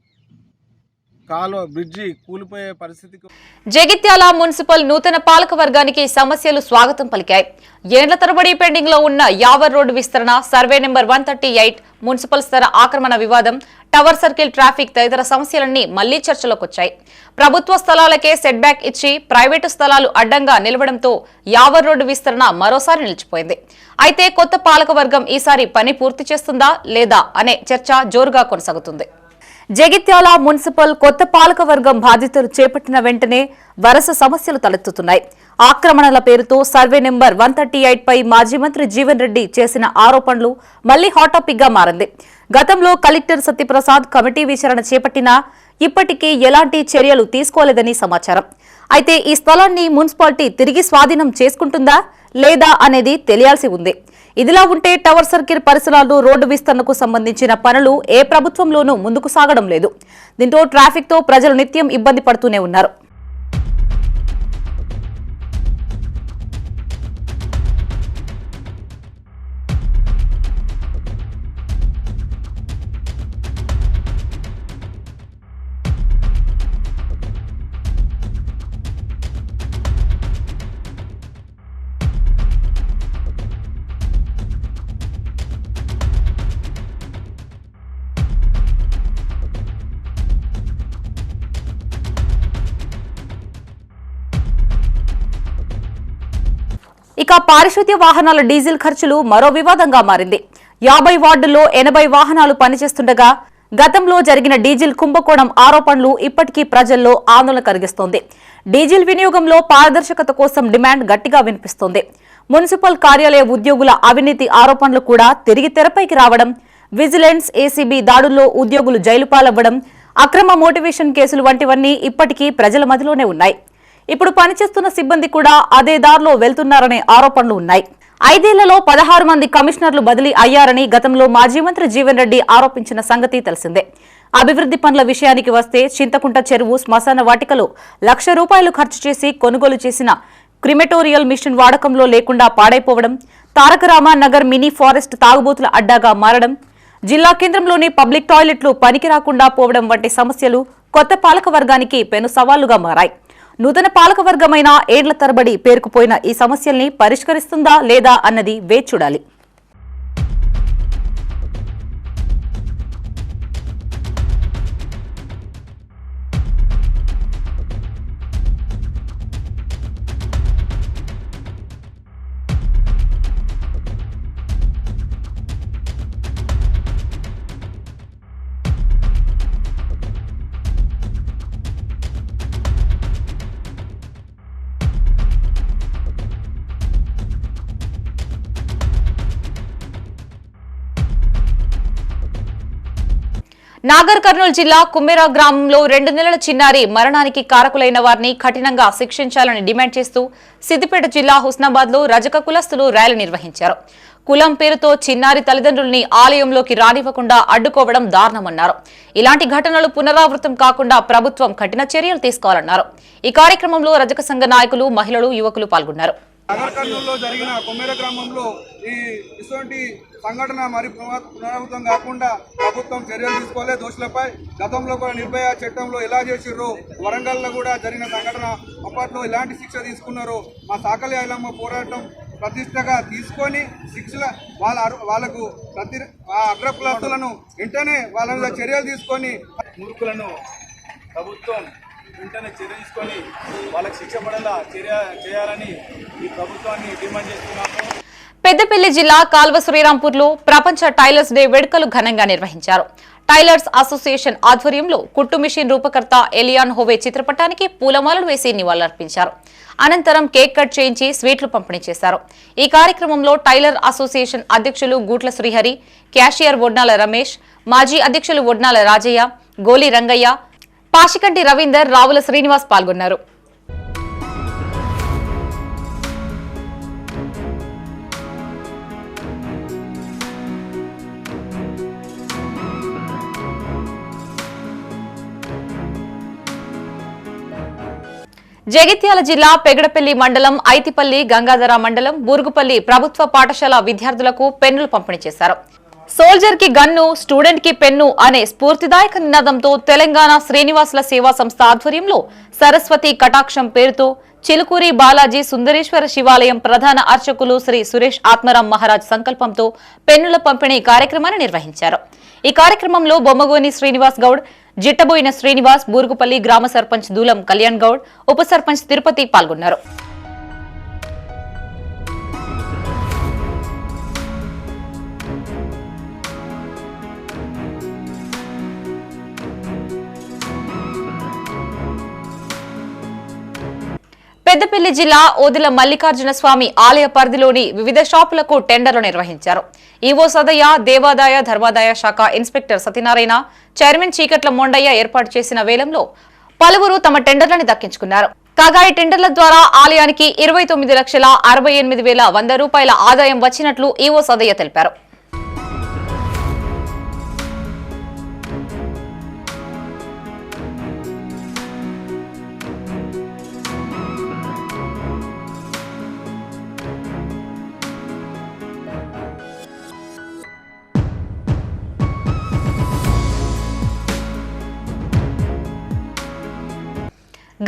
కాలువ బ్రిడ్జి కూలిపోయే పరిస్థితికి. జగిత్యాల మున్సిపల్ నూతన పాలక వర్గానికి సమస్యలు స్వాగతం పలికాయి. ఏళ్ల తరబడి పెండింగ్ లో ఉన్న యావర్ రోడ్డు విస్తరణ, సర్వే నెంబర్ 138, మున్సిపల్ స్థల ఆక్రమణ వివాదం, టవర్ సర్కిల్ ట్రాఫిక్ తదితర సమస్యలన్నీ మళ్లీ చర్చలోకి వచ్చాయి. ప్రభుత్వ స్థలాలకే సెట్ బ్యాక్ ఇచ్చి ప్రైవేటు స్థలాలు అడ్డంగా నిలవడంతో యావర్ రోడ్డు విస్తరణ మరోసారి నిలిచిపోయింది. అయితే కొత్త పాలక వర్గం ఈసారి పని పూర్తి చేస్తుందా లేదా అనే చర్చ జోరుగా కొనసాగుతుంది. జగిత్యాల మున్సిపల్ కొత్త పాలక వర్గం బాధ్యతలు చేపట్టిన వెంటనే వరుస సమస్యలు తలెత్తుతున్నాయి. ఆక్రమణల పేరుతో సర్వే నెంబర్ 138 పై మాజీ మంత్రి జీవన్ రెడ్డి చేసిన ఆరోపణలు మళ్లీ హాట్ టాపిక్ గా మారింది. గతంలో కలెక్టర్ సత్యప్రసాద్ కమిటీ విచారణ చేపట్టినా ఇప్పటికీ ఎలాంటి చర్యలు తీసుకోలేదని సమాచారం. అయితే ఈ స్థలాన్ని మున్సిపాలిటీ తిరిగి స్వాధీనం చేసుకుంటుందా లేదా అనేది తెలియాల్సి ఉంది. ఇదిలా ఉంటే టవర్ సర్కిల్ పరిసరాల్లో రోడ్డు విస్తరణకు సంబంధించిన పనులు ఏ ప్రభుత్వంలోనూ ముందుకు సాగడం లేదు. దీంతో ట్రాఫిక్ తో ప్రజలు నిత్యం ఇబ్బంది పడుతూనే ఉన్నారు. ఇక పారిశుద్ధ్య వాహనాల డీజిల్ ఖర్చులు మరో వివాదంగా మారింది. 50 వార్డుల్లో 80 వాహనాలు పనిచేస్తుండగా గతంలో జరిగిన డీజిల్ కుంభకోణం ఆరోపణలు ఇప్పటికీ ప్రజల్లో ఆందోళన కలిగిస్తోంది. డీజిల్ వినియోగంలో పారదర్శకత కోసం డిమాండ్ గట్టిగా వినిపిస్తోంది. మున్సిపల్ కార్యాలయ ఉద్యోగుల అవినీతి ఆరోపణలు కూడా తిరిగి తెరపైకి రావడం, విజిలెన్స్, ఏసీబీ దాడుల్లో ఉద్యోగులు జైలు పాలవ్వడం, అక్రమ మోటివేషన్ కేసులు వంటివన్నీ ఇప్పటికీ ప్రజల మధ్యలోనే ఉన్నాయి. ఇప్పుడు పనిచేస్తున్న సిబ్బంది కూడా అదే దారిలో వెళ్తున్నారనే ఆరోపణలు ఉన్నాయి. 5 ఏళ్లలో 16 మంది కమిషనర్లు బదిలీ అయ్యారని గతంలో మాజీ మంత్రి జీవన్ రెడ్డి ఆరోపించిన సంగతి తెలిసిందే. అభివృద్ధి పనుల విషయానికి వస్తే చింతకుంట చెరువు శ్మశాన వాటికలో ₹1,00,000 ఖర్చు చేసి కొనుగోలు చేసిన క్రిమెటోరియల్ మిషన్ వాడకంలో లేకుండా పాడైపోవడం, తారకరామ నగర్ మినీ ఫారెస్ట్ తాగుబోతుల అడ్డాగా మారడం, జిల్లా కేంద్రంలోని పబ్లిక్ టాయిలెట్లు పనికి రాకుండా పోవడం వంటి సమస్యలు కొత్త పాలకవర్గానికి పెను సవాళ్లుగా మారాయి. నూతన పాలకవర్గమైన ఏళ్ల తరబడి పేరుకుపోయిన ఈ సమస్యల్ని పరిష్కరిస్తుందా లేదా అన్నది వేచి చూడాలి. నాగర్ కర్నూలు జిల్లా కుమ్మెర గ్రామంలో 2 నెలల చిన్నారి మరణానికి కారకులైన వారిని కఠినంగా శిక్షించాలని డిమాండ్ చేస్తూ సిద్దిపేట జిల్లా హుస్నాబాద్లో రజక కులస్తులు ర్యాలీ నిర్వహించారు. కులం పేరుతో చిన్నారి తల్లిదండ్రుల్ని ఆలయంలోకి రానివ్వకుండా అడ్డుకోవడం దారుణమన్నారు. ఇలాంటి ఘటనలు పునరావృతం కాకుండా ప్రభుత్వం కఠిన చర్యలు తీసుకోవాలన్నారు. ఈ కార్యక్రమంలో రజక సంఘ నాయకులు, మహిళలు, యువకులు పాల్గొన్నారు. నగర్ కర్నూలులో జరిగిన కుమ్మెర గ్రామంలో ఇటువంటి సంఘటన మరి పునరావృతం కాకుండా ప్రభుత్వం చర్యలు తీసుకోలే. దోషులపై గతంలో కూడా నిర్భయ చట్టంలో ఎలా చేసిర్రో వరంగల్లో కూడా జరిగిన సంఘటన అప్పట్లో ఎలాంటి శిక్ష తీసుకున్నారో మా సాకలి ఐలమ్మ పోరాటం ప్రతిష్టగా తీసుకొని శిక్షల వాళ్ళకు అగ్రకులస్తులను వెంటనే వాళ్ళ మీద చర్యలు తీసుకొని మూర్ఖులను ప్రభుత్వం వెంటనే చర్య తీసుకొని వాళ్ళకి శిక్ష పడేలా చర్య చేయాలని ఈ ప్రభుత్వాన్ని డిమాండ్ చేస్తున్నాము. పెద్దపల్లి జిల్లా కాల్వ శ్రీరాంపూర్లో ప్రపంచ టైలర్స్ డే వేడుకలు ఘనంగా నిర్వహించారు. టైలర్స్ అసోసియేషన్ ఆధ్వర్యంలో కుట్టు మిషన్ రూపకర్త ఎలియాన్ హోవే చిత్రపటానికి పూలమాలలు వేసి నివాళులర్పించారు. అనంతరం కేక్ కట్ చేయించి స్వీట్లు పంపిణీ చేశారు. ఈ కార్యక్రమంలో టైలర్ అసోసియేషన్ అధ్యక్షులు గూట్ల శ్రీహరి, క్యాషియర్ వడ్నాల రమేష్, మాజీ అధ్యక్షులు వడ్నాల రాజయ్య, గోలి రంగయ్య, పాషికంటి రవీందర్, రావుల శ్రీనివాస్ పాల్గొన్నారు. జగిత్యాల జిల్లా పెగడపల్లి మండలం, ఐతిపల్లి, గంగాధర మండలం, బూరుగుపల్లి ప్రభుత్వ పాఠశాల విద్యార్థులకు పెన్నులు పంపిణీ చేశారు. సోల్జర్ కి గన్ను, స్టూడెంట్ కి పెన్ను అనే స్ఫూర్తిదాయక నినాదంతో తెలంగాణ శ్రీనివాసుల సేవా సంస్థ ఆధ్వర్యంలో సరస్వతి కటాక్షం పేరుతో చిలుకూరి బాలాజీ సుందరేశ్వర శివాలయం ప్రధాన అర్చకులు శ్రీ సురేష్ ఆత్మరాం మహారాజ్ సంకల్పంతో పెన్నుల పంపిణీ కార్యక్రమాన్ని నిర్వహించారు. ఈ కార్యక్రమంలో బొమ్మగోని శ్రీనివాస్ గౌడ్, జిట్టబోయిన శ్రీనివాస్, బూరుగుపల్లి గ్రామ సర్పంచ్ దూలం కళ్యాణ్ గౌడ్, ఉప సర్పంచ్ తిరుపతి పాల్గొన్నారు. పెద్దపల్లి జిల్లా ఓదెల మల్లికార్జున స్వామి ఆలయ పరిధిలోని వివిధ షాపులకు టెండర్లు నిర్వహించారు. ఈవో సదయ్య, దేవాదాయ ధర్మాదాయ శాఖ ఇన్స్పెక్టర్ సత్యనారాయణ, చైర్మన్ చీకట్ల మొండయ్య ఏర్పాటు చేసిన వేలంలో పలువురు తమ టెండర్లను దక్కించుకున్నారు. కాగా ఈ టెండర్ల ద్వారా ఆలయానికి 29,68,100 ఆదాయం వచ్చినట్లు ఈవో సదయ్య తెలిపారు.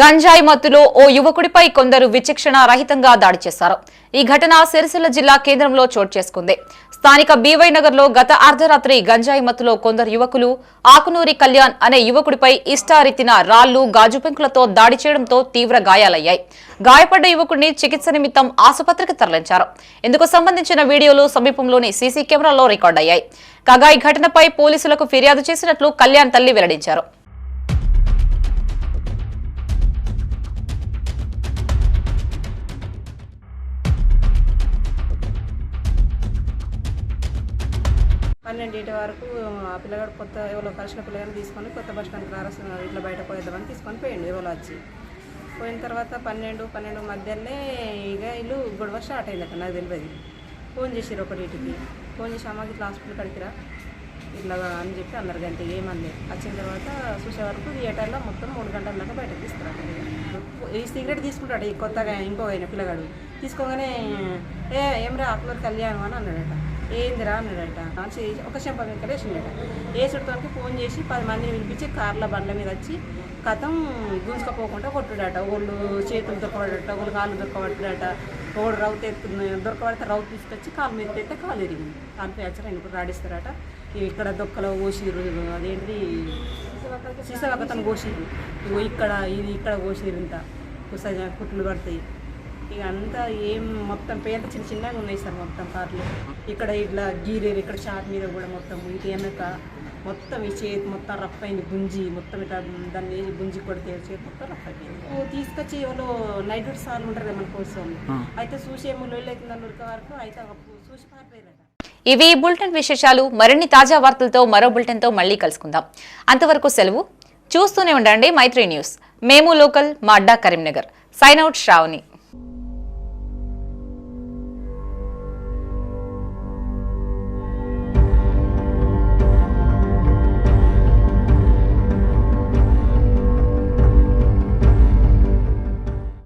గంజాయి మత్తులో ఓ యువకుడిపై కొందరు విచక్షణ రహితంగా దాడి చేశారు. ఈ ఘటన సిరిసిల్ల జిల్లా కేంద్రంలో చోటు చేసుకుంది. స్థానిక బీవై నగర్ లో గత అర్ధరాత్రి గంజాయి మత్తులో కొందరు యువకులు ఆకునూరి కళ్యాణ్ అనే యువకుడిపై ఇష్టారీతిన రాళ్లు గాజు పెంకులతో దాడి చేయడంతో తీవ్ర గాయాలయ్యాయి. గాయపడ్డ యువకుడిని చికిత్స నిమిత్తం ఆసుపత్రికి తరలించారు. ఇందుకు సంబంధించిన వీడియోలు సమీపంలోని సీసీ కెమెరాలో రికార్డయ్యాయి. కాగా ఈ ఘటనపై పోలీసులకు ఫిర్యాదు చేసినట్లు కళ్యాణ్ తల్లి వెల్లడించారు. పన్నెండింటి వరకు ఆ పిల్లగాడు కొత్త ఎవరో కలిసిన పిల్లగాని తీసుకొని కొత్త బస్ స్టాండ్కి ఇట్లా బయట పోయేద్దామని తీసుకొని పోయిండు ఎవరో వచ్చి. పోయిన తర్వాత 12 మధ్యలోనే ఇక వీళ్ళు గొడవ స్టార్ట్ అయిందట. నాకు తెలియదు. ఫోన్ చేసిర్రు ఒకటికి. ఫోన్ చేసి అమ్మకి ఇట్లా హాస్పిటల్ కడికిరా ఇట్లా అని చెప్పి అన్నారు. గంట ఏమన్నా వచ్చిన తర్వాత చూసే వరకు థియేటర్లో మొత్తం 3 గంటల దాకా బయటకు తీసుకురాడు. ఈ సిగరెట్ తీసుకుంటాడు ఈ కొత్తగా ఇంకో అయిన పిల్లగాడు. తీసుకోగానే ఏమరా ఆకులూరి కళ్యాణం అని అన్నాడట. ఏందిరా అన్నాడట. ఒక చెంప వెంకట వేసిండట. వేసుడితోకి ఫోన్ చేసి 10 మందిని పిలిపించి కార్ల బండ్ల మీద వచ్చి కథం గుంజుకపోకుండా కొట్టుడట. ఒకళ్ళు చేతులు దొరకబడట, ఒకళ్ళు కాళ్ళు దొరకబడ్డాడట. ఒకడు రౌత్ దొరకబడితే రౌత్ తీసుకొచ్చి కాలు మీద పెడితే కాలు ఎరిగింది. కాలు ఫ్రాక్చర్ అయిన ఇప్పుడు రాడిస్తారట. ఇక్కడ దొక్కలో కోసిర్రు. అదేంటిది సీసవకతను కోసిర్రు. ఇగో ఇక్కడ కోసిర్రు. ఇంత కుట్లు పడతాయి. ఇక అంతా ఏం మొత్తం పేద చిన్నగా ఉన్నాయి సార్. మొత్తం కార్లు ఇక్కడ ఇట్లా గీరేరు. ఇక్కడ షాప్ మీద కూడా మొత్తం ఇటు వెనక మొత్తం ఈ చేతి మొత్తం రఫ్ అయింది. గుంజి మొత్తం ఇట్లా దాన్ని వేసి గుంజి కొడితే చేతి మొత్తం రఫ్ అయిపోయింది. తీసుకొచ్చి ఎవరో నైట్ డ్యూటీ సార్లు ఉంటారు కదా మన కోసం. అయితే చూసేమో లొల్లి అవుతుంది వరకు అయితే చూసి పారిపోయారట. ఇవి బులెటిన్ విశేషాలు. మరిన్ని తాజా వార్తలతో మరో బులెటిన్ తో మళ్ళీ కలుసుకుందాం. అంతవరకు సెలవు. చూస్తూనే ఉండండి మైత్రి న్యూస్. మేము లోకల్, మా అడ్డా కరీంనగర్. Sign out Shravani.